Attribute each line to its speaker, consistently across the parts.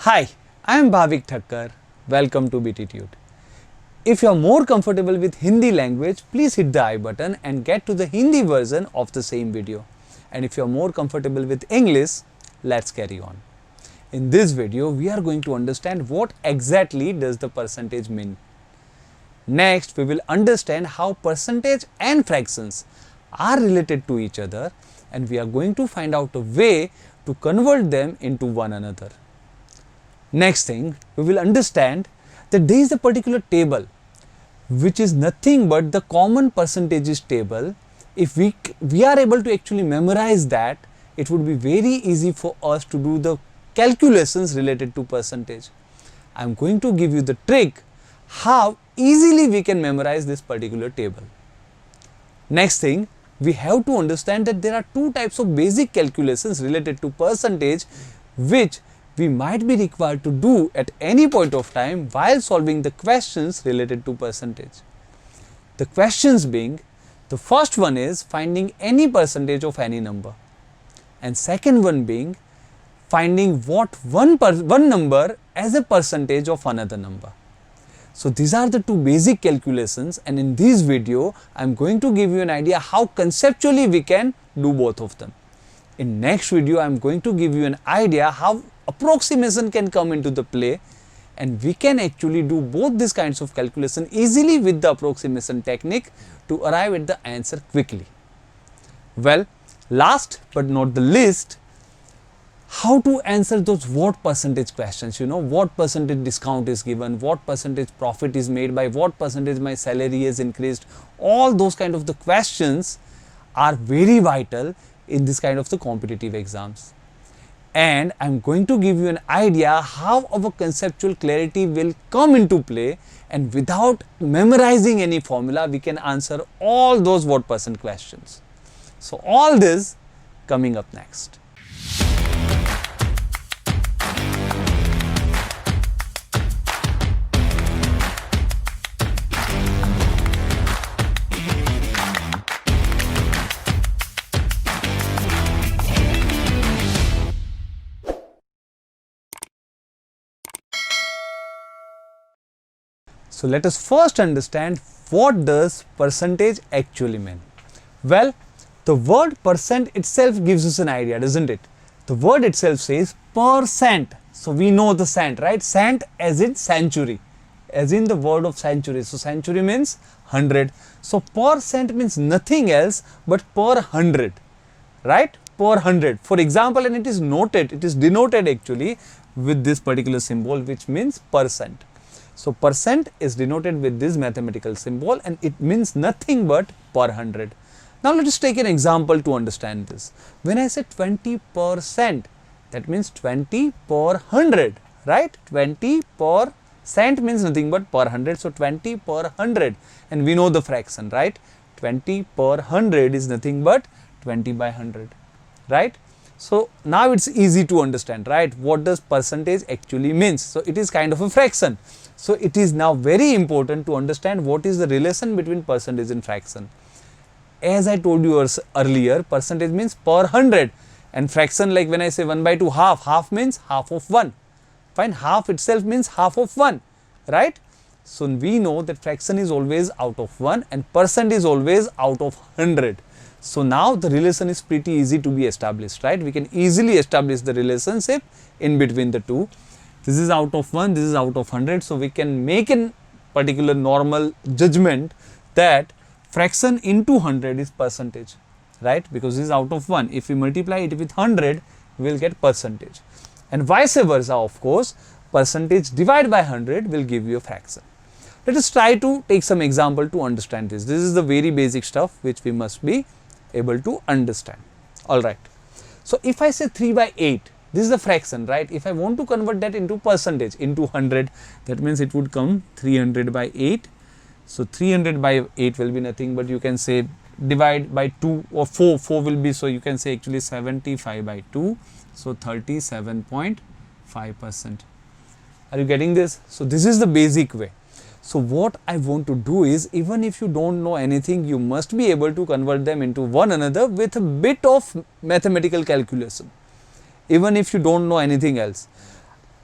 Speaker 1: Hi, I am Bhavik Thakkar. Welcome to BTtude. If you are more comfortable with Hindi language, please hit the I button and get to the Hindi version of the same video. And if you are more comfortable with English, let's carry on. In this video, we are going to understand what exactly does the percentage mean. Next, we will understand how percentage and fractions are related to each other, and we are going to find out a way to convert them into one another. Next thing, we will understand that there is a particular table which is nothing but the common percentages table. If we are able to actually memorize that, it would be very easy for us to do the calculations related to percentage. I am going to give you the trick how easily we can memorize this particular table. Next thing, we have to understand that there are two types of basic calculations related to percentage which we might be required to do at any point of time while solving the questions related to percentage. The questions being, the first one is finding any percentage of any number, and second one being finding what one number as a percentage of another number. So these are the two basic calculations, and in this video I am going to give you an idea how conceptually we can do both of them. In next video I am going to give you an idea how approximation can come into the play, and we can actually do both these kinds of calculation easily with the approximation technique to arrive at the answer quickly. Well, last but not the least, how to answer those what percentage questions, what percentage discount is given, what percentage profit is made, by what percentage my salary is increased. All those kind of the questions are very vital in this kind of the competitive exams. And I am going to give you an idea how our conceptual clarity will come into play, and without memorizing any formula we can answer all those what percent questions. So all this coming up next. So let us first understand what does percentage actually mean. Well, the word percent itself gives us an idea, doesn't it? The word itself says percent. So we know the cent, right? Cent as in century, as in the word of century. So century means 100. So percent means nothing else but per 100, right? Per 100. For example, and it is denoted actually with this particular symbol which means percent. So percent is denoted with this mathematical symbol, and it means nothing but per 100. Now let us take an example to understand this. When I say 20%, that means 20 per 100, right? 20% means nothing but per 100. So 20 per 100, and we know the fraction, right? 20 per 100 is nothing but 20 by 100, right? So now it's easy to understand, right? What does percentage actually means? So it is kind of a fraction. So it is now very important to understand what is the relation between percentage and fraction. As I told you earlier, percentage means per 100, and fraction, like when I say 1 by 2 half, half means half of 1. Fine, half itself means half of 1, right? So we know that fraction is always out of 1 and percent is always out of 100. So now the relation is pretty easy to be established, right? We can easily establish the relationship in between the two. This is out of 1, this is out of 100. So we can make a particular normal judgment that fraction into 100 is percentage, right? Because this is out of 1. If we multiply it with 100, we will get percentage. And vice versa, of course, percentage divided by 100 will give you a fraction. Let us try to take some example to understand this. This is the very basic stuff which we must be able to understand. Alright. So if I say 3 by 8, this is the fraction, right? If I want to convert that into percentage, into 100, that means it would come 300 by 8. So 300 by 8 will be nothing but you can say divide by 2 or 4 will be, so you can say actually 75 by 2. So 37.5%. Are you getting this? So this is the basic way. So what I want to do is, even if you don't know anything, you must be able to convert them into one another with a bit of mathematical calculation, even if you don't know anything else.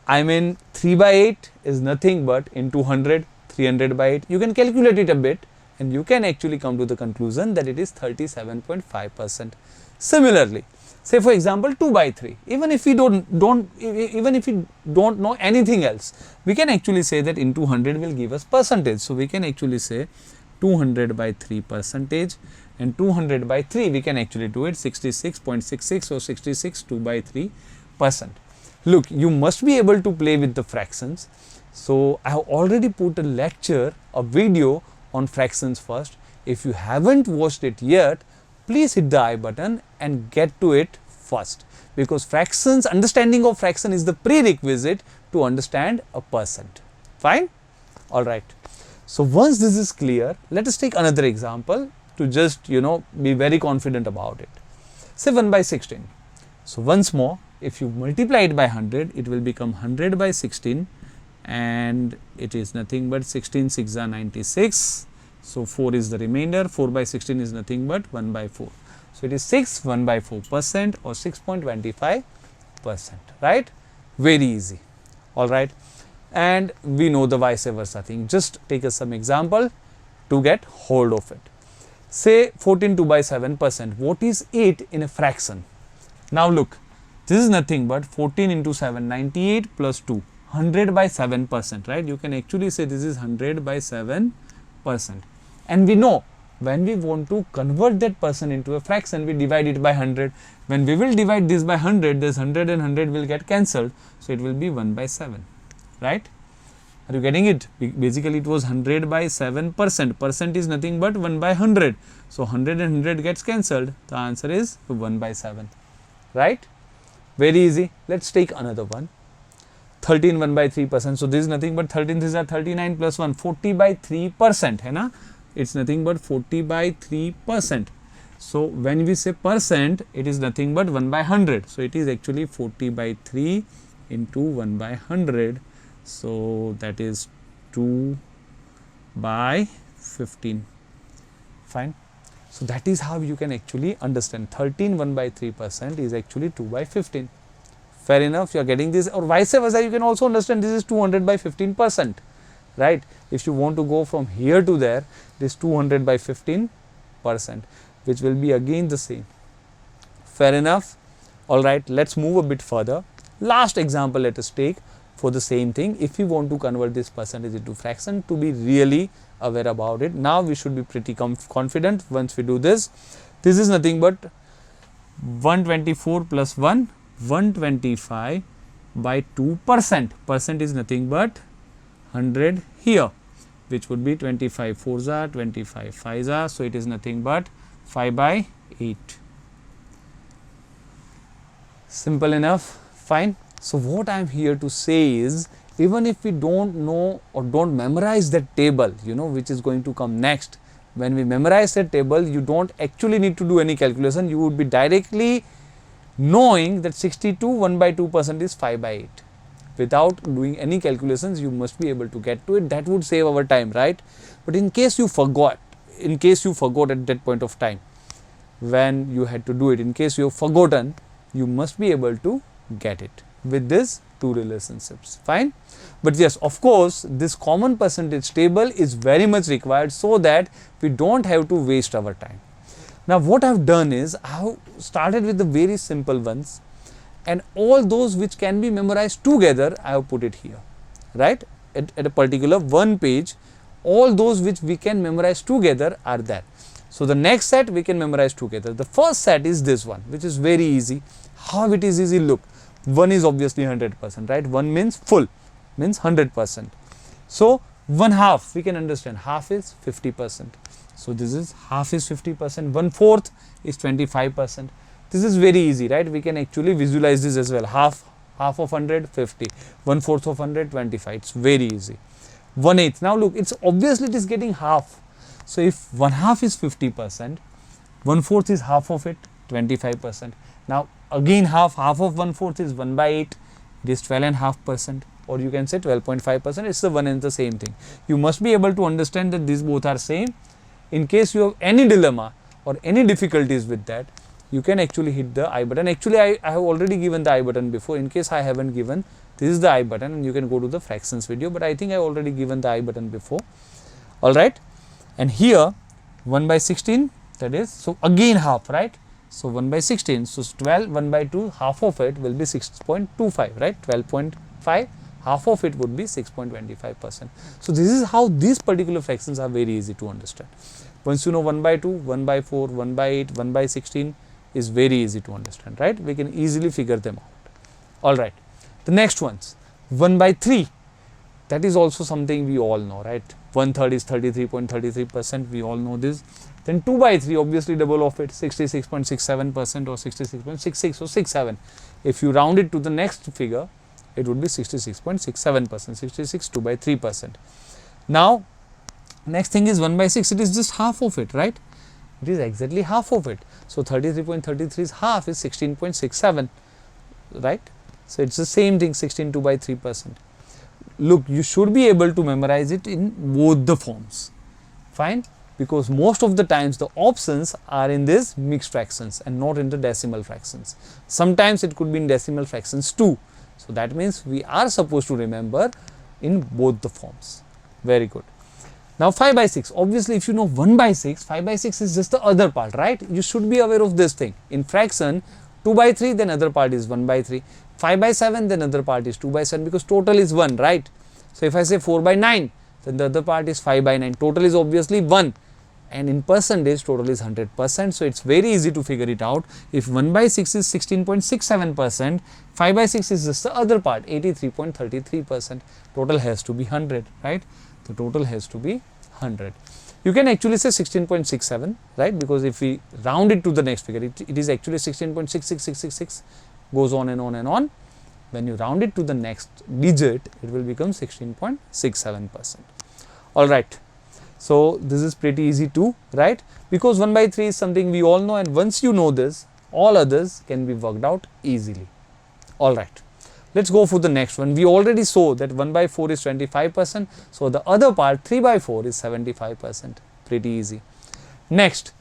Speaker 1: I mean 3 by 8 is nothing but into 100, 300 by 8. You can calculate it a bit and you can actually come to the conclusion that it is 37.5%. Similarly, say for example 2 by 3, even if we don't know anything else, we can actually say that into 100 will give us percentage. So we can actually say 200 by 3 percentage, and 200 by 3 we can actually do it 66.66 or 66 2 by 3%. Look, you must be able to play with the fractions. So I have already put a lecture, a video on fractions first. If you haven't watched it yet, please hit the I button and get to it first, because fractions, understanding of fraction is the prerequisite to understand a percent. Fine? Alright. So once this is clear, let us take another example to just be very confident about it. Say 1 by 16. So once more, if you multiply it by 100, it will become 100 by 16, and it is nothing but 16 6 are 96. So 4 is the remainder. 4 by 16 is nothing but 1 by 4. So it is 6 1 by 4% or 6.25%, right? Very easy. All right. And we know the vice versa thing. Just take us some example to get hold of it. Say 14 2 by 7%. What is 8 in a fraction? Now look, this is nothing but 14 into 7, 98 plus 2, 100 by 7%, right? You can actually say this is 100 by 7%. And we know when we want to convert that percent into a fraction, we divide it by 100. When we will divide this by 100, this 100 and 100 will get cancelled. So it will be 1 by 7, right? Are you getting it? Basically it was 100 by 7%. Percent is nothing but 1 by 100. So 100 and 100 gets cancelled. The answer is 1 by 7, right? Very easy. Let's take another one. 13 1 by 3%. So this is nothing but 13 these are 39 plus 1, 40 by 3%. Hai na? It's nothing but 40 by 3%. So when we say percent, it is nothing but 1 by 100. So it is actually 40 by 3 into 1 by 100. So that is 2 by 15. Fine. So that is how you can actually understand 13 1 by 3% is actually 2 by 15. Fair enough, you are getting this, or vice versa. You can also understand this is 200 by 15%, right? If you want to go from here to there, it is 200 by 15%, which will be again the same. Fair enough. All right, let's move a bit further. Last example let us take for the same thing. If we want to convert this percentage into fraction, to be really aware about it. Now we should be pretty confident once we do this. This is nothing but 124 plus 1, 125 by 2%. Percent is nothing but 100 here, which would be 25 4s are 25 5s are. So it is nothing but 5 by 8. Simple enough. Fine. So what I am here to say is, even if we don't know or don't memorize that table, which is going to come next, when we memorize that table, you don't actually need to do any calculation. You would be directly knowing that 62 1 by 2% is 5 by 8. Without doing any calculations, you must be able to get to it. That would save our time, right? But in case you forgot at that point of time when you had to do it, in case you have forgotten, you must be able to get it with these two relationships. Fine. But yes, of course, this common percentage table is very much required so that we don't have to waste our time. Now what I have done is, I have started with the very simple ones, and all those which can be memorized together, I have put it here, right? At a particular one page, all those which we can memorize together are there. So the next set we can memorize together. The first set is this one, which is very easy. How it is easy? Look, 1 is obviously 100%, right? 1 means full, means 100%. So 1/2, we can understand, half is 50%. So this is half is 50%, 1/4 is 25%. This is very easy, right? We can actually visualize this as well. Half of 100, 50. 1/4 of 100, 25. It's very easy. 1/8. Now look, it's obviously it is getting half. So if 1/2 is 50%, 1/4 is half of it, 25%. Now again half of 1/4 is 1 by 8. It is 12.5%, or you can say 12.5%. It's the one and the same thing. You must be able to understand that these both are same. In case you have any dilemma or any difficulties with that, you can actually hit the I button. Actually, I have already given the I button before. In case I haven't given, this is the I button, and you can go to the fractions video, but I think I already given the I button before. Alright, and here 1 by 16, that is, so again half, right? So 1 by 16, so 12, 1 by 2, half of it will be 6.25, right? 12.5, half of it would be 6.25%. So this is how these particular fractions are very easy to understand. Once you know 1 by 2, 1 by 4, 1 by 8, 1 by 16 is very easy to understand, right? We can easily figure them out. Alright, the next ones, 1 by 3, that is also something we all know, right? 1/3 is 33.33%, we all know this. Then 2 by 3, obviously double of it, 66.67% or 66.66 or 67. If you round it to the next figure, it would be 66.67%, 66 2 by 3%. Now, next thing is 1 by 6, it is just half of it, right? It is exactly half of it. So 33.33 is half, is 16.67, right? So it's the same thing, 16 2 by 3%. Look, you should be able to memorize it in both the forms, fine, because most of the times the options are in this mixed fractions and not in the decimal fractions. Sometimes it could be in decimal fractions too. So that means we are supposed to remember in both the forms. Very good. Now 5 by 6, obviously if you know 1 by 6, 5 by 6 is just the other part, right? You should be aware of this thing. In fraction, 2 by 3, then other part is 1 by 3. 5 by 7, then other part is 2 by 7, because total is 1, right? So if I say 4 by 9, then the other part is 5 by 9. Total is obviously 1, and in percentage total is 100%. So it's very easy to figure it out. If 1 by 6 is 16.67%, 5 by 6 is just the other part, 83.33%. Total has to be 100, right? The total has to be 100. You can actually say 16.67, right? Because if we round it to the next figure, it is actually 16.66666, goes on and on and on. When you round it to the next digit, it will become 16.67%. Alright, so this is pretty easy too, right? Because 1 by 3 is something we all know, and once you know this, all others can be worked out easily. Alright, let's go for the next one. We already saw that 1 by 4 is 25%, so the other part 3 by 4 is 75%, pretty easy. Next,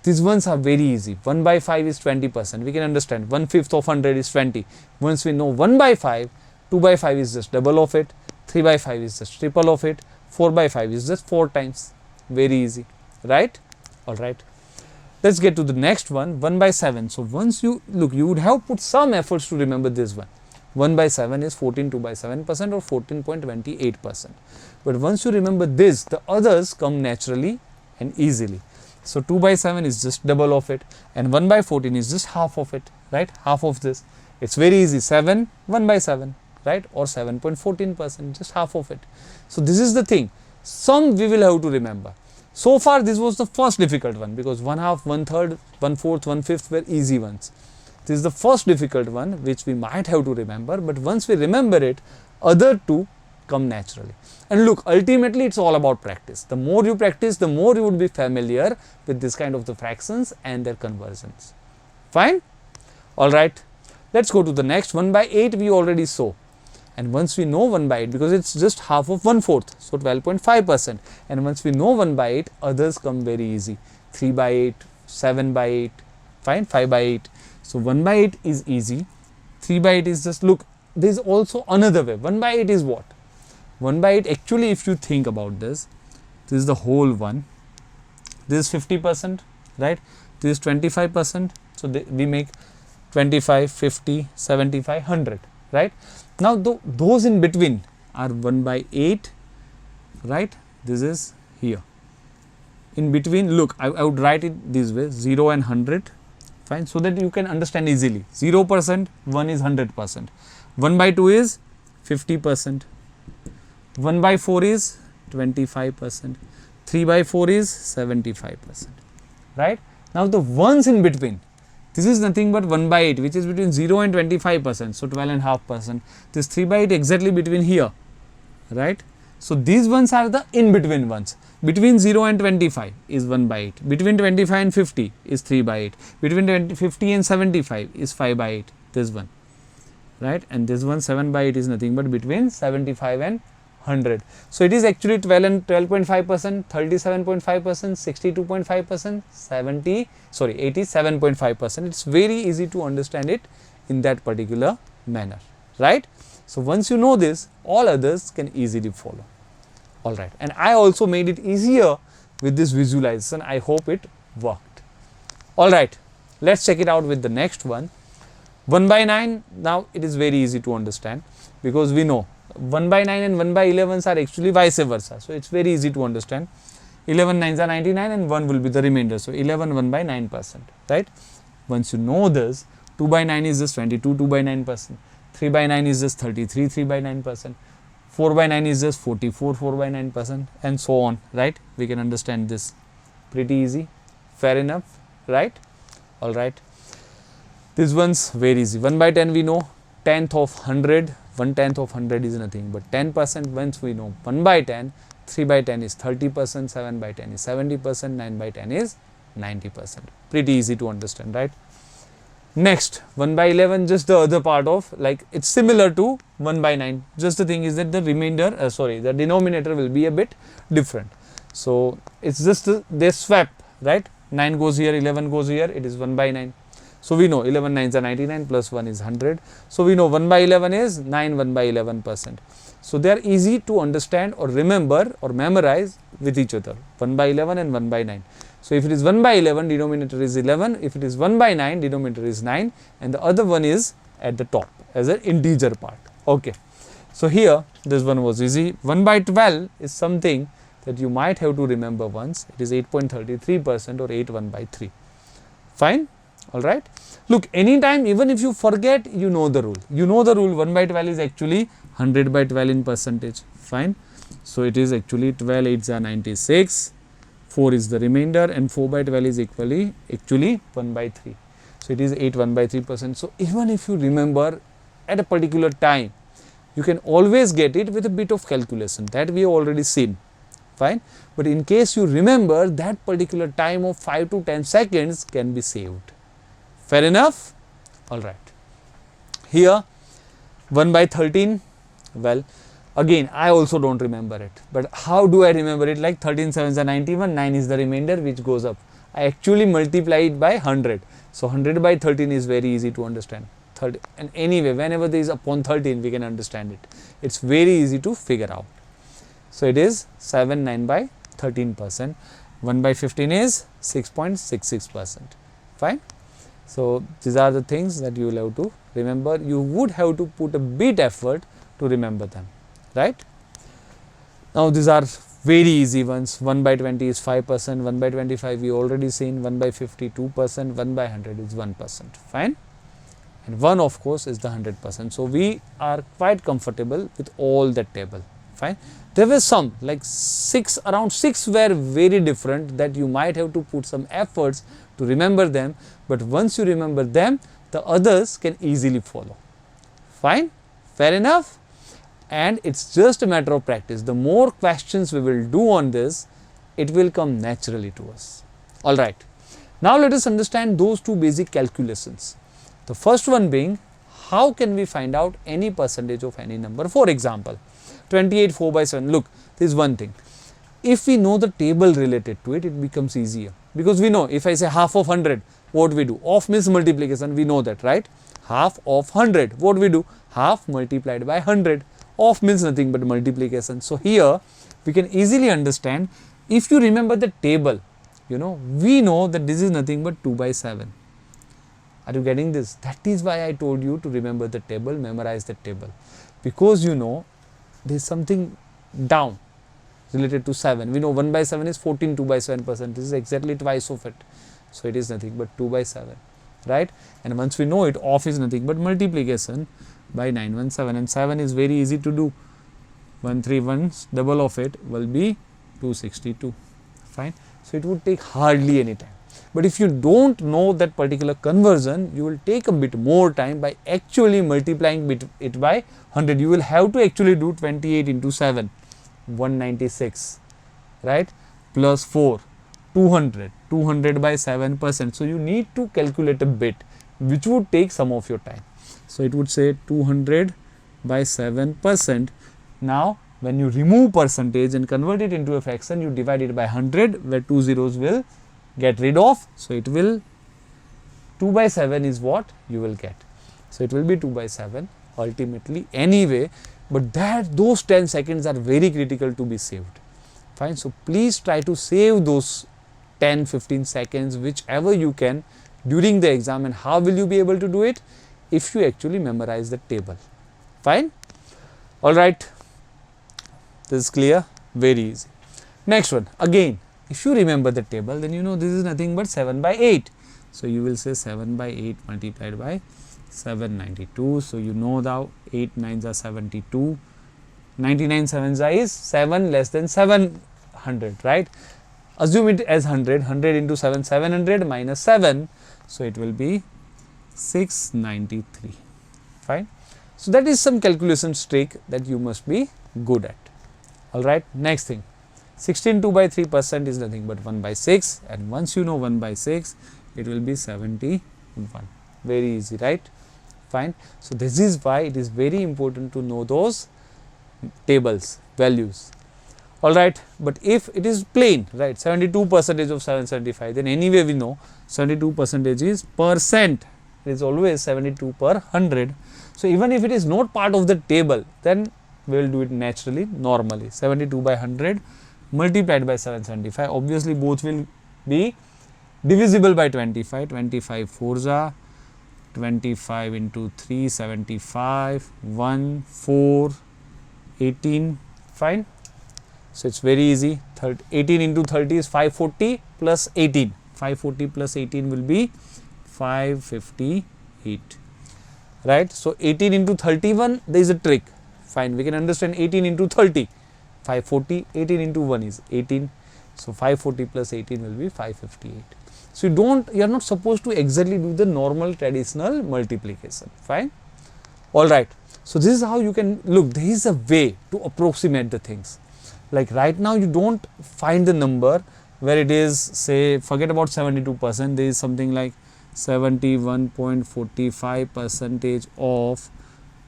Speaker 1: these ones are very easy. 1 by 5 is 20%. We can understand 1/5 of 100 is 20. Once we know 1 by 5, 2 by 5 is just double of it, 3 by 5 is just triple of it, 4 by 5 is just 4 times. Very easy, right? Alright. Let's get to the next one, 1 by 7. So once you look, you would have put some efforts to remember this one. 1 by 7 is 14 2 by 7% or 14.28%. But once you remember this, the others come naturally and easily. So 2 by 7 is just double of it, and 1 by 14 is just half of it, right? Half of this. It's very easy. 7, 1 by 7, right? Or 7.14%, just half of it. So this is the thing. Some we will have to remember. So far this was the first difficult one, because 1/2, 1/3, 1/4, 1/5 were easy ones. This is the first difficult one which we might have to remember, but once we remember it, other two come naturally. And look, ultimately it's all about practice. The more you practice, the more you would be familiar with this kind of the fractions and their conversions. Fine? Alright, let's go to the next. 1 by 8 we already saw. And once we know 1 by 8, because it's just half of 1/4, so 12.5%. And once we know 1 by 8, others come very easy. 3 by 8, 7 by 8, fine, 5 by 8. So 1 by 8 is easy. 3 by 8 is just, look, there is also another way. 1 by 8 is what? 1 by 8, actually if you think about this, this is the whole one. This is 50%, right? This is 25%. So we make 25, 50, 75, 100, right? Now those in between are 1 by 8, right? This is here. In between, look, I would write it this way, 0 and 100, fine, so that you can understand easily. 0%, 1 is 100%. 1 by 2 is 50%. 1 by 4 is 25%. 3 by 4 is 75%, right? Now the ones in between, this is nothing but 1 by 8, which is between 0 and 25%, so 12.5%. This 3 by 8 exactly between here, right? So these ones are the in between ones. Between 0 and 25 is 1 by 8. Between 25 and 50 is 3 by 8. Between 50 and 75 is 5 by 8, this one, right? And this one 7 by 8 is nothing but between 75 and 100. So it is actually 12 and 12.5%, 37.5%, 62.5%, 87.5%. It's very easy to understand it in that particular manner, right? So once you know this, all others can easily follow. All right, and I also made it easier with this visualization. I hope it worked. All right, let's check it out with the next one. 1 by 9, now it is very easy to understand because we know 1 by 9 and 1 by 11s are actually vice versa. So it's very easy to understand. 11 9s are 99 and 1 will be the remainder. So 11 1 by 9%, right? Once you know this, 2 by 9 is just 22 2 by 9%. 3 by 9 is just 33 3 by 9%. 4 by 9 is just 44 4 by 9%, and so on, right? We can understand this pretty easy. Fair enough, right? All right. This one's very easy. 1 by 10 we know, 10th of 100. 1/10 of 100 is nothing but 10%. Once we know 1 by 10, 3 by 10 is 30%, 7 by 10 is 70%, 9 by 10 is 90%. Pretty easy to understand, right? Next, 1 by 11, just the other part of, like, it's similar to 1 by 9. Just the thing is that the remainder, the denominator will be a bit different. So it's just they swap, right? 9 goes here, 11 goes here, it is 1 by 9. So we know 11 9s are 99 plus 1 is 100. So we know 1 by 11 is 9 1 by 11%. So they are easy to understand or remember or memorize with each other, 1 by 11 and 1 by 9. So if it is 1 by 11, denominator is 11. If it is 1 by 9, denominator is 9, and the other one is at the top as an integer part. Okay. So here this one was easy. 1 by 12 is something that you might have to remember once. It is 8.33% or 8 1 by 3. Fine. All right. Look, anytime, even if you forget, you know the rule. You know the rule. 1 by 12 is actually 100 by 12 in percentage. Fine. So it is actually 12 8s are 96. 4 is the remainder, and 4 by 12 is actually 1 by 3. So it is 8 1 by 3%. So even if you remember at a particular time, you can always get it with a bit of calculation that we have already seen. Fine. But in case you remember, that particular time of 5 to 10 seconds can be saved. Fair enough? All right. Here 1 by 13, well, again I also don't remember it, but how do I remember it? Like 13 7s are 91, 9 is the remainder which goes up. I actually multiply it by 100. So 100 by 13 is very easy to understand. 30, and anyway, whenever there is upon 13, we can understand it. It's very easy to figure out. So it is 7 9 by 13%. 1 by 15 is 6.66%. Fine. So these are the things that you will have to remember. You would have to put a bit effort to remember them, right? Now these are very easy ones. 1 by 20 is 5%, 1 by 25 we already seen, 1 by 50 2%, 1 by 100 is 1%. Fine. And 1 of course is the 100%. So we are quite comfortable with all that table. Fine. There were some like around 6 were very different that you might have to put some efforts to remember them, but once you remember them, the others can easily follow. Fine. Fair enough. And it's just a matter of practice. The more questions we will do on this, it will come naturally to us. All right. Now let us understand those two basic calculations. The first one being, how can we find out any percentage of any number? For example, 28 4 by 7. Look, this is one thing. If we know the table related to it, it becomes easier. Because we know, if I say half of 100, what we do? Half means multiplication, we know that, right? Half of 100, what we do? Half multiplied by 100. Half means nothing but multiplication. So here, we can easily understand, if you remember the table, we know that this is nothing but 2 by 7. Are you getting this? That is why I told you to remember the table, memorize the table. Because there is something down related to 7. We know 1 by 7 is 14 2 by 7%. This is exactly twice of it. So it is nothing but 2 by 7, right? And once we know it, off is nothing but multiplication by 917, and 7 is very easy to do. 131, double of it will be 262. Fine. So it would take hardly any time. But if you don't know that particular conversion, you will take a bit more time by actually multiplying it by 100. You will have to actually do 28 into 7, 196, right? Plus 4, 200, 200 by 7%. So you need to calculate a bit, which would take some of your time. So it would say 200 by 7%. Now when you remove percentage and convert it into a fraction, you divide it by 100, where 2 zeros will get rid of. So it will 2 by 7 is what you will get. So it will be 2 by 7 ultimately anyway, but those 10 seconds are very critical to be saved. Fine. So please try to save those 10-15 seconds, whichever you can, during the exam. And how will you be able to do it? If you actually memorize the table. Fine. All right. This is clear. Very easy. Next one. Again, if you remember the table, then you know this is nothing but 7 by 8. So you will say 7 by 8 multiplied by 792. So you know now 8 9s are 72. 99 7s is 7 less than 700, right? Assume it as 100. 100 into 7, 700 minus 7. So it will be 693. Fine. So that is some calculation trick that you must be good at. Alright. Next thing. 16 2 by 3% is nothing but 1 by 6. And once you know 1 by 6, it will be 71. Very easy, right? Fine. So this is why it is very important to know those tables, values. Alright, but if it is plain, right, 72% of 775, then anyway we know 72% is percent. It is always 72 per 100. So even if it is not part of the table, then we will do it naturally, normally. 72 by 100 multiplied by 775. Obviously both will be divisible by 25. 25 4s are 25 into 3, 75, 1, 4, 18, fine. So it's very easy. 18 into 30 is 540 plus 18. 540 plus 18 will be 558. Right. So 18 into 31, there is a trick. Fine. We can understand 18 into 30. 540. 18 into 1 is 18. So 540 plus 18 will be 558. So you are not supposed to exactly do the normal traditional multiplication. Fine. All right. So this is how you can look. There is a way to approximate the things. Like right now you don't find the number where it is, say, forget about 72%, there is something like 71.45% of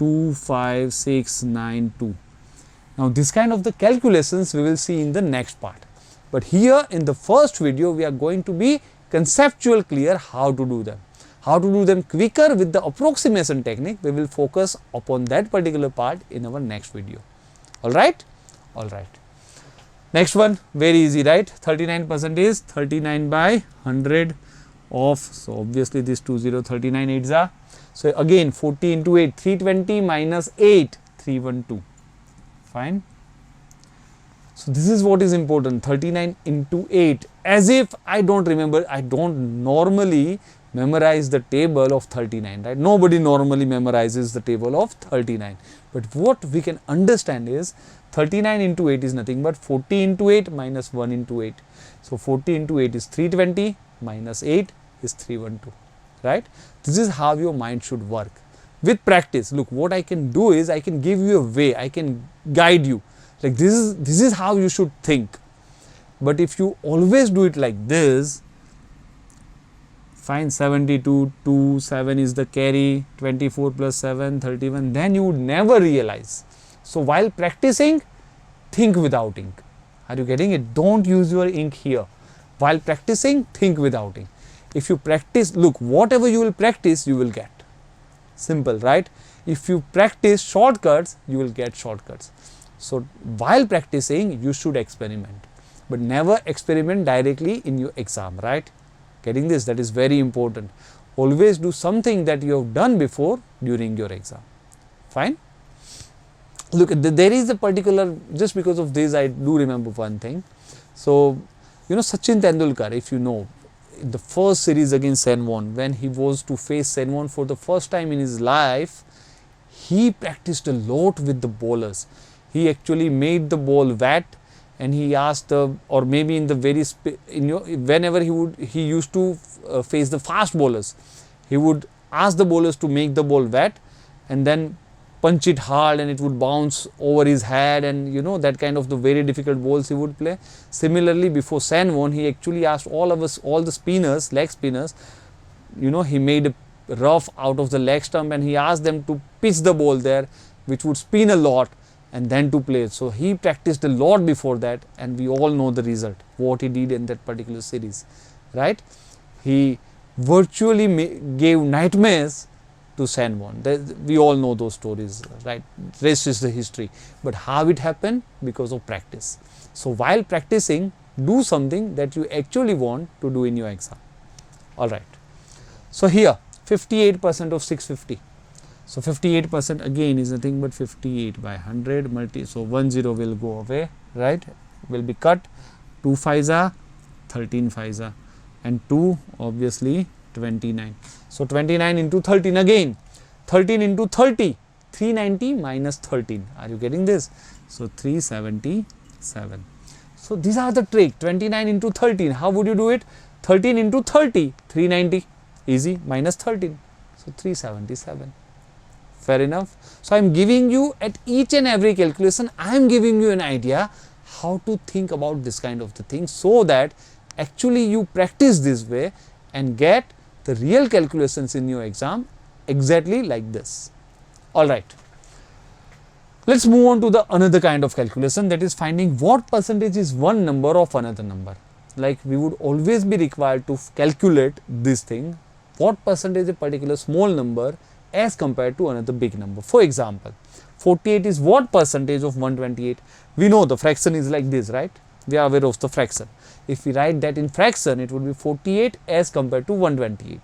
Speaker 1: 25692. Now this kind of the calculations we will see in the next part. But here in the first video we are going to be conceptual clear how to do them. How to do them quicker with the approximation technique. We will focus upon that particular part in our next video. Alright? Alright. Next one, very easy, right? 39% is 39 by 100 of, so obviously this 20, 39 8s are. So again 40 into 8, 320 minus 8, 312. Fine. So this is what is important, 39 into 8. As if I don't remember, I don't normally memorize the table of 39, right? Nobody normally memorizes the table of 39. But what we can understand is 39 into 8 is nothing but 40 into 8 minus 1 into 8. So 40 into 8 is 320 minus 8 is 312, right? This is how your mind should work. With practice, look, what I can do is I can give you a way, I can guide you. Like this is how you should think. But if you always do it like this, fine, 72, 2, 7 is the carry, 24 plus 7, 31, then you would never realize. So while practicing, think without ink. Are you getting it? Don't use your ink here. While practicing, think without ink. If you practice, look, whatever you will practice, you will get. Simple, right? If you practice shortcuts, you will get shortcuts. So while practicing, you should experiment. But never experiment directly in your exam, right? Getting this? That is very important. Always do something that you have done before during your exam. Fine? Look, there is a particular, just because of this, I do remember one thing. So, you know, Sachin Tendulkar, if you know, in the first series against Sen Won, when he was to face Sen Won for the first time in his life, he practiced a lot with the bowlers. He actually made the ball wet, and he asked or maybe in the very, whenever he used to face the fast bowlers, he would ask the bowlers to make the ball wet and then punch it hard, and it would bounce over his head, and you know, that kind of the very difficult balls he would play. Similarly, before Sen Won, he actually asked all the spinners, leg spinners, you know, he made a rough out of the leg stump and he asked them to pitch the ball there, which would spin a lot. and then to play. So he practiced a lot before that, and we all know the result, what he did in that particular series, right? He virtually gave nightmares to Sanwon. We all know those stories, right? Rest is the history. But how it happened? Because of practice. So while practicing, do something that you actually want to do in your exam. All right. So here 58% of 650. So 58% again is nothing but 58 by 100 so 10 will go away, right? Will be cut. 2 5s are 13 5s are, and 2 obviously 29. So 29 into 13 again. 13 into 30. 390 minus 13. Are you getting this? So 377. So these are the trick. 29 into 13. How would you do it? 13 into 30. 390. Easy. Minus 13. So 377. Fair enough. So I am giving you at each and every calculation, I am giving you an idea how to think about this kind of the thing, so that actually you practice this way and get the real calculations in your exam exactly like this. Alright. Let's move on to the another kind of calculation, that is finding what percentage is one number of another number. Like we would always be required to calculate this thing, what percentage a particular small number as compared to another big number. For example, 48 is what percentage of 128? We know the fraction is like this, right? We are aware of the fraction. If we write that in fraction, it would be 48 as compared to 128.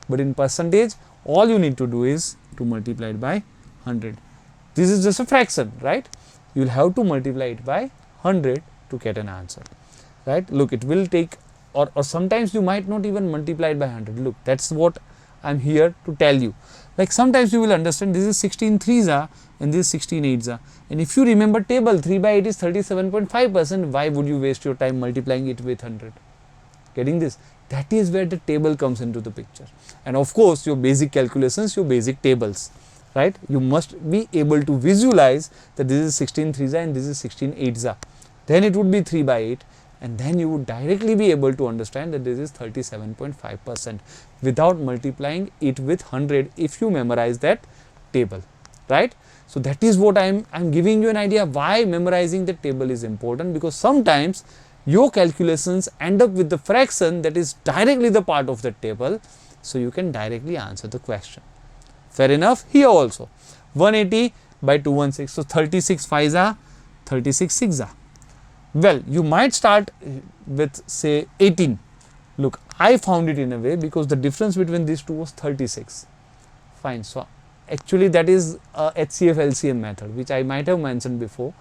Speaker 1: But in percentage, all you need to do is to multiply it by 100. This is just a fraction, right? You will have to multiply it by 100 to get an answer, right? Look, it will take, or sometimes you might not even multiply it by 100. Look, that's what I am here to tell you. Like sometimes you will understand this is 16 3s are and this is 16 8s are. And if you remember table, 3 by 8 is 37.5%. Why would you waste your time multiplying it with 100? Getting this? That is where the table comes into the picture. And of course, your basic calculations, your basic tables, right? You must be able to visualize that this is 16 3s are and this is 16 8s are. Then it would be 3 by 8. And then you would directly be able to understand that this is 37.5% without multiplying it with 100 if you memorize that table, right? So that is what I'm giving you an idea why memorizing the table is important, because sometimes your calculations end up with the fraction that is directly the part of the table, so you can directly answer the question. Fair enough. Here also 180 by 216, so 36 5s are 36 6s are. Well, you might start with say 18. Look, I found it in a way because the difference between these two was 36. Fine. So actually that is HCF LCM method, which I might have mentioned before.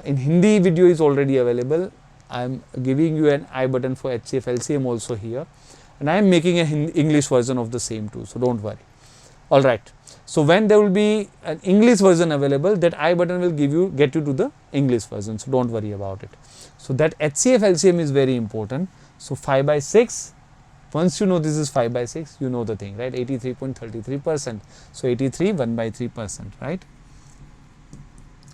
Speaker 1: In Hindi video is already available. I am giving you an I button for HCF LCM also here, and I am making an English version of the same too, so don't worry. Alright. So when there will be an English version available, that I button will get you to the English version, so don't worry about it. So that HCF LCM is very important. So 5 by 6, once you know this is 5 by 6, you know the thing, right? 83.33%. So 83 1 by 3%, right?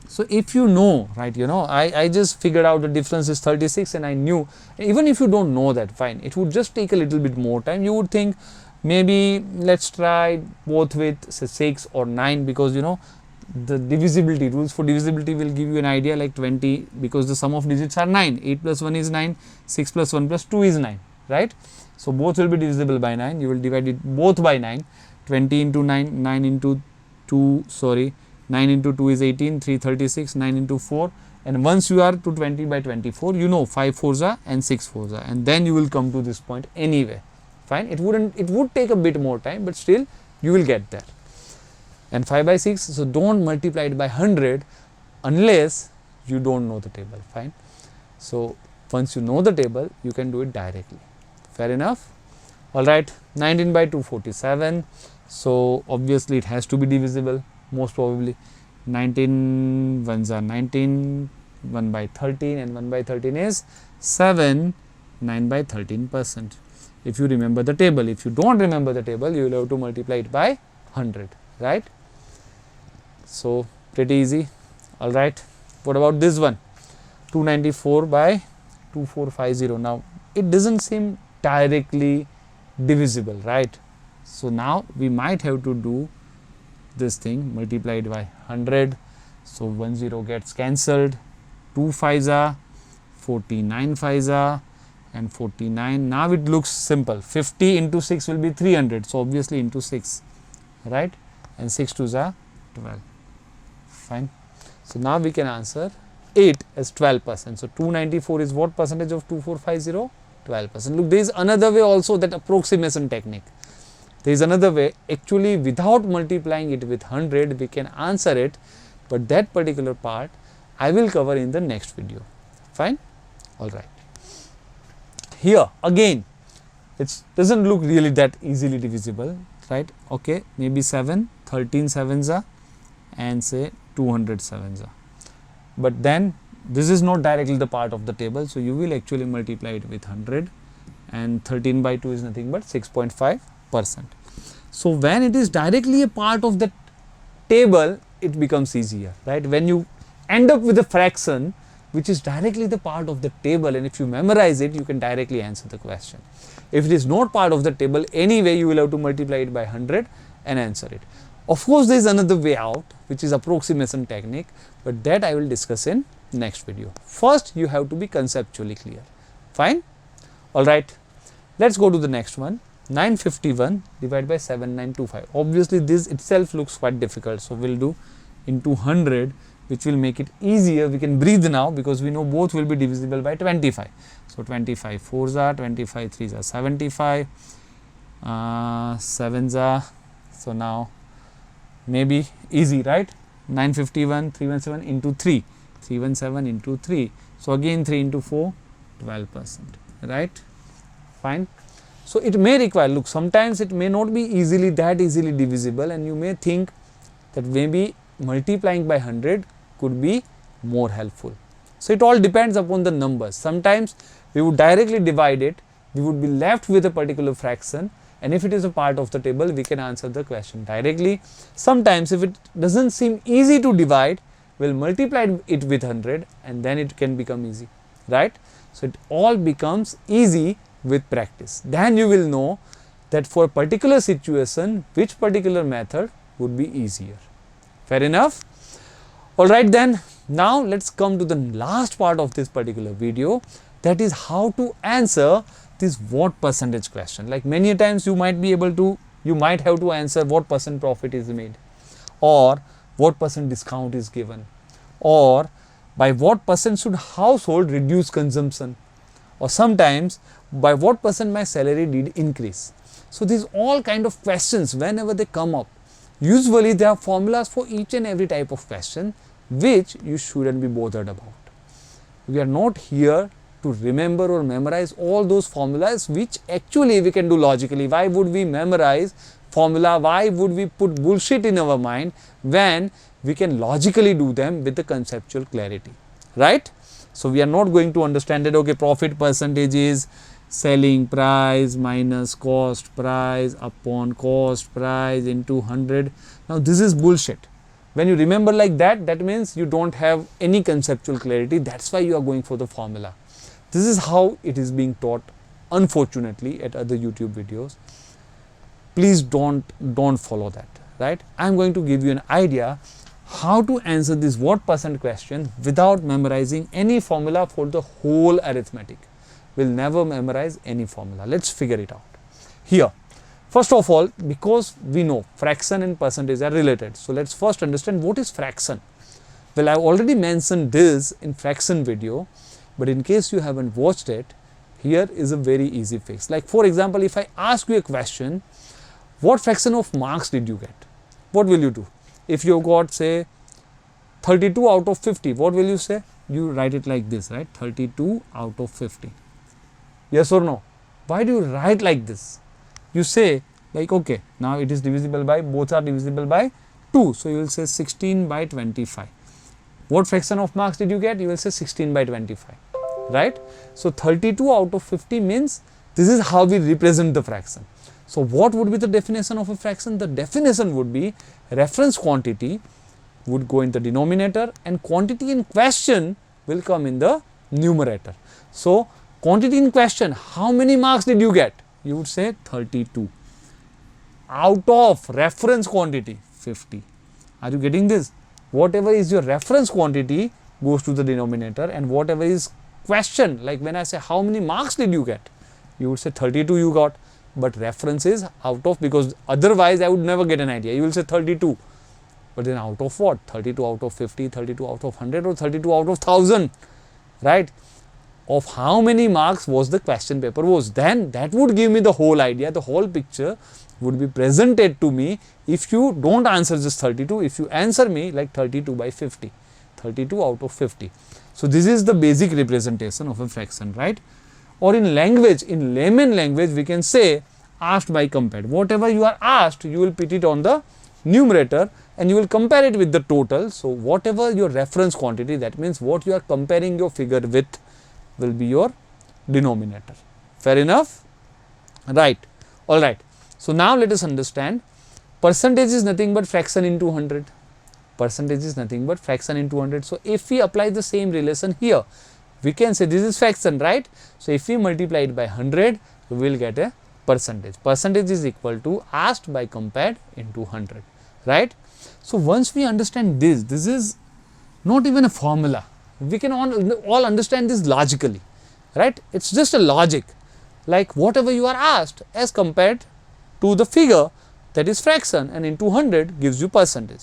Speaker 1: So if you know, right, you know, I just figured out the difference is 36 and I knew, even if you don't know that, fine, it would just take a little bit more time. You would think, maybe let's try both with say 6 or 9, because you know the divisibility rules for divisibility will give you an idea like 20, because the sum of digits are 9. 8 plus 1 is 9, 6 plus 1 plus 2 is 9, right? So both will be divisible by 9. You will divide it both by 9. 20 into 9, 9 into 2, sorry, 9 into 2 is 18, 336, 9 into 4, and once you are to 20 by 24, you know 5 4s are and 6 4s are, and then you will come to this point anyway. Fine, it would take a bit more time, but still you will get there. And 5 by 6, so don't multiply it by 100 unless you don't know the table. Fine. So once you know the table, you can do it directly. Fair enough. All right, 19 by 247. So obviously it has to be divisible, most probably. 19 ones are 19, 1 by 13, and 1 by 13 is 7, 9 by 13%. If you remember the table. If you don't remember the table, you will have to multiply it by 100, right? So pretty easy. All right. What about this one? 294 by 2450. Now it doesn't seem directly divisible, right? So now we might have to do this thing, multiply it by 100. So 1 0 gets cancelled. 2 5s are 49 5s are and 49. Now it looks simple. 50 into 6 will be 300. So obviously into 6, right? And 6 2s are 12. Fine. So now we can answer 8 as 12%. So 294 is what percentage of 2450? 12%. Look, there is another way also, that approximation technique. There is another way. Actually, without multiplying it with 100, we can answer it. But that particular part I will cover in the next video. Fine? Alright. Here again, it doesn't look really that easily divisible, right? Okay, maybe 7, 13 7s are and say 200 7s are. But then this is not directly the part of the table, so you will actually multiply it with 100, and 13 by 2 is nothing but 6.5%. So when it is directly a part of the table, it becomes easier, right? When you end up with a fraction which is directly the part of the table, and if you memorize it, you can directly answer the question. If it is not part of the table, anyway you will have to multiply it by 100 and answer it. Of course, there is another way out, which is approximation technique, but that I will discuss in next video. First, you have to be conceptually clear. Fine? Alright, let's go to the next one. 951 divided by 7925. Obviously, this itself looks quite difficult, so we'll do into 100, which will make it easier. We can breathe now because we know both will be divisible by 25. So 25 4s are, 25 3s are 75, 7s are, so now maybe easy, right? 951 317 into 3, 317 into 3, so again 3 into 4, 12%, right? Fine. So it may require, look, sometimes it may not be that easily divisible, and you may think that maybe multiplying by 100 could be more helpful. So it all depends upon the numbers. Sometimes we would directly divide it, we would be left with a particular fraction, and if it is a part of the table, we can answer the question directly. Sometimes if it doesn't seem easy to divide, we'll multiply it with 100 and then it can become easy, right? So it all becomes easy with practice. Then you will know that for a particular situation, which particular method would be easier. Fair enough? Alright then, now let's come to the last part of this particular video, that is how to answer this what percentage question. Like many times you might have to answer what percent profit is made, or what percent discount is given, or by what percent should household reduce consumption, or sometimes by what percent my salary did increase. So these all kind of questions, whenever they come up, usually there are formulas for each and every type of question which you shouldn't be bothered about. We are not here to remember or memorize all those formulas which actually we can do logically. Why would we memorize formula? Why would we put bullshit in our mind when we can logically do them with the conceptual clarity, right? So we are not going to understand that, okay, profit percentage is selling price minus cost price upon cost price into 100. Now this is bullshit. When you remember like that, that means you don't have any conceptual clarity. That's why you are going for the formula. This is how it is being taught, unfortunately, at other YouTube videos. Please don't follow that, right? I'm going to give you an idea how to answer this what percent question without memorizing any formula for the whole arithmetic. We'll never memorize any formula. Let's figure it out. Here, first of all, because we know fraction and percentage are related, so let's first understand what is fraction. Well, I've already mentioned this in fraction video, but in case you haven't watched it, here is a very easy fix. Like for example, if I ask you a question, what fraction of marks did you get? What will you do? If you got, say, 32 out of 50, what will you say? You write it like this, right? 32 out of 50. Yes or no? Why do you write like this? You say like, okay, now it is divisible by, both are divisible by 2. So you will say 16 by 25. What fraction of marks did you get? You will say 16 by 25, right? So 32 out of 50 means this is how we represent the fraction. So what would be the definition of a fraction? The definition would be reference quantity would go in the denominator and quantity in question will come in the numerator. So quantity in question, how many marks did you get? You would say 32. Out of reference quantity, 50. Are you getting this? whatever is your reference quantity goes to the denominator, and whatever is question, like when I say how many marks did you get, you would say 32 you got, but reference is out of, because otherwise I would never get an idea. You will say 32, but then out of what? 32 out of 50, 32 out of 100, or 32 out of 1000, right? Of how many marks was the question paper was. Then that would give me the whole idea, the whole picture would be presented to me. If you don't answer just 32, if you answer me like 32 by 50, 32 out of 50. So this is the basic representation of a fraction, right? Or in language, in layman language, we can say asked by compared. Whatever you are asked, you will put it on the numerator and you will compare it with the total. So whatever your reference quantity, that means what you are comparing your figure with, will be your denominator. Fair enough? Right. All right. So now let us understand, percentage is nothing but fraction into 100. Percentage is nothing but fraction into 100. So if we apply the same relation here, we can say this is fraction, right? So if we multiply it by 100, we will get a percentage. Percentage is equal to asked by compared into 100, right? So once we understand this, this is not even a formula. We can all understand this logically, right? It's just a logic, like whatever you are asked as compared to the figure, that is fraction, and into 100 gives you percentage.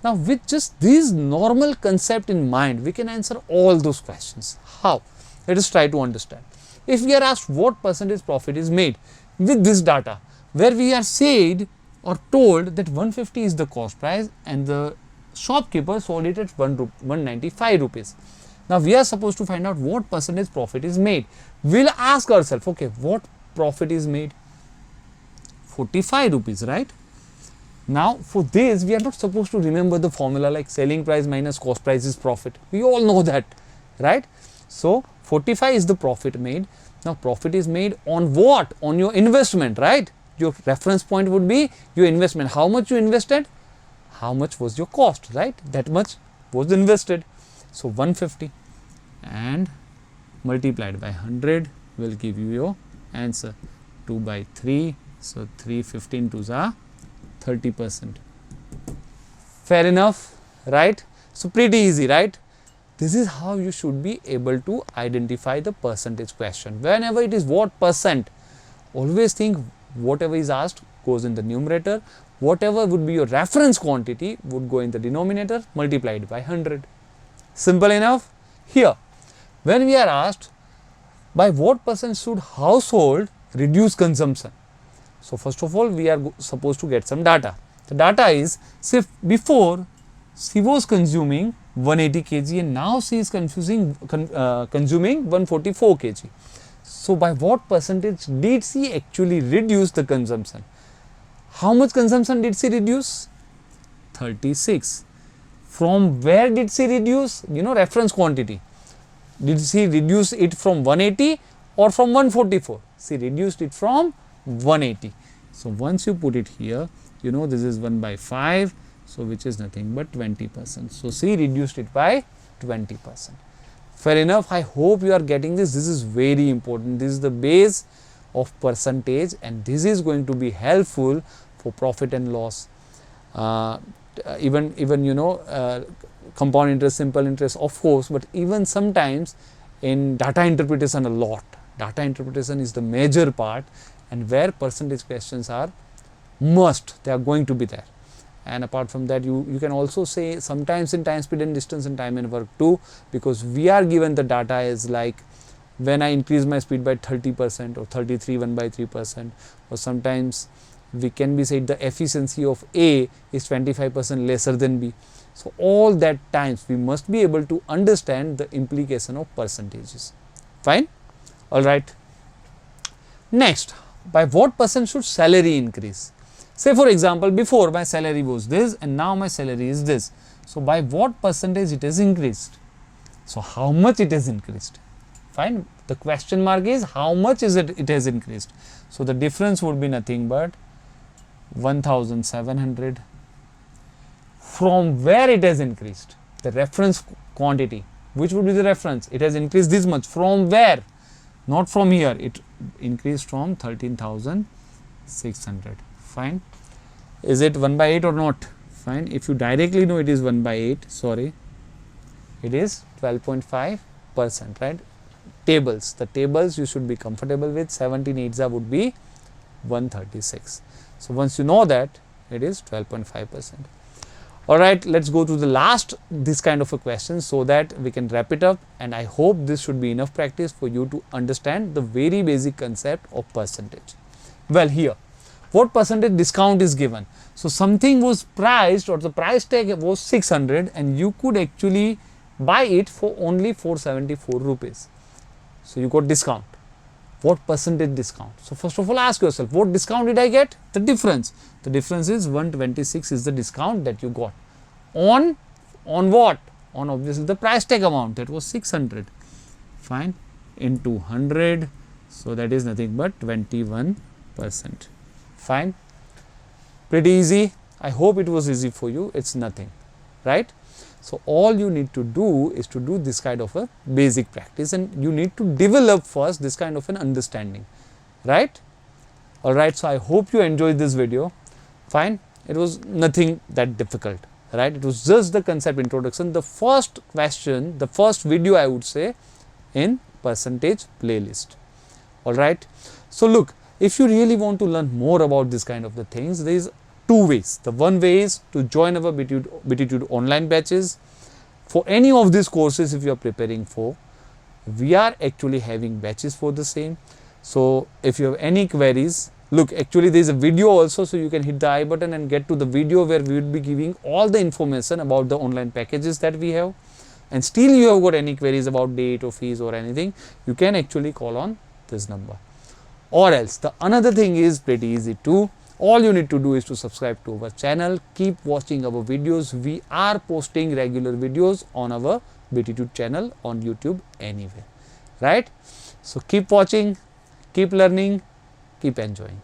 Speaker 1: Now with just this normal concept in mind, we can answer all those questions. How? Let us try to understand. If we are asked what percentage profit is made with this data, where we are said or told that 150 is the cost price and the shopkeeper sold it at 195 rupees. Now we are supposed to find out what percentage profit is made. We'll ask ourselves, okay, what profit is made? 45 rupees, right? Now for this, we are not supposed to remember the formula like selling price minus cost price is profit. We all know that, right? So 45 is the profit made. Now profit is made on what? On your investment, right? Your reference point would be your investment. How much you invested? How much was your cost, right? That much was invested. So 150 and multiplied by 100 will give you your answer. 2 by 3, so 315 to the 30%. Fair enough, right? So pretty easy, right? This is how you should be able to identify the percentage question. Whenever it is what percent, always think whatever is asked goes in the numerator, whatever would be your reference quantity would go in the denominator, multiplied by 100. Simple enough. Here, when we are asked by what percent should household reduce consumption. So first of all, we are supposed to get some data. The data is, say before she was consuming 180 kg and now she is consuming 144 kg. So by what percentage did she actually reduce the consumption? How much consumption did she reduce? 36. From where did she reduce? You know, reference quantity. Did she reduce it from 180 or from 144? She reduced it from 180. So once you put it here, you know this is 1 by 5, so which is nothing but 20%. So she reduced it by 20%. Fair enough. I hope you are getting this. This is very important. This is the base of percentage and this is going to be helpful for profit and loss. Even you know, compound interest, simple interest, of course, but even sometimes in data interpretation a lot. Data interpretation is the major part, and where percentage questions are must, they are going to be there. And apart from that, you can also say sometimes in time, speed and distance and time and work too, because we are given the data as like when I increase my speed by 30% or 33 1 by 3%, or sometimes we can be said the efficiency of A is 25% lesser than B. So all that times we must be able to understand the implication of percentages. Fine? Alright. Next, by what percent should salary increase? Say for example, before my salary was this and now my salary is this. So by what percentage it has increased? So how much it has increased? Fine. The question mark is how much is it has increased. So the difference would be nothing but 1700. From where it has increased? The reference quantity. Which would be the reference? It has increased this much. From where? Not from here. It increased from 13,600. Fine. Is it 1 by 8 or not? fine. If you directly know it is 1 by 8, sorry, it is 12.5%, right? Tables, the tables you should be comfortable with, 17 8s would be 136. So once you know that, it is 12.5%. Alright, let's go to the last this kind of a question so that we can wrap it up, and I hope this should be enough practice for you to understand the very basic concept of percentage. Well, here, what percentage discount is given? So something was priced, or the price tag was 600, and you could actually buy it for only 474 rupees. So you got discount. What percentage discount? So first of all, ask yourself, what discount did I get? The difference. The difference is 126 is the discount that you got. On what? On obviously the price tag amount, that was 600. Fine. Into 100. So that is nothing but 21%. Fine. Pretty easy. I hope it was easy for you. It's nothing, right? So all you need to do is to do this kind of a basic practice, and you need to develop first this kind of an understanding, right? Alright, so I hope you enjoyed this video. Fine. It was nothing that difficult, right? It was just the concept introduction, the first question, the first video I would say in percentage playlist. Alright. So look, if you really want to learn more about this kind of the things, there is two ways. The one way is to join our BTtude online batches. For any of these courses, if you are preparing for, we are actually having batches for the same. So if you have any queries, look, actually there is a video also, so you can hit the I button and get to the video where we will be giving all the information about the online packages that we have. And still you have got any queries about date or fees or anything, you can actually call on this number. Or else, the another thing is pretty easy too. All you need to do is to subscribe to our channel, keep watching our videos. We are posting regular videos on our BTtude channel on YouTube anyway, right? So keep watching, keep learning, keep enjoying.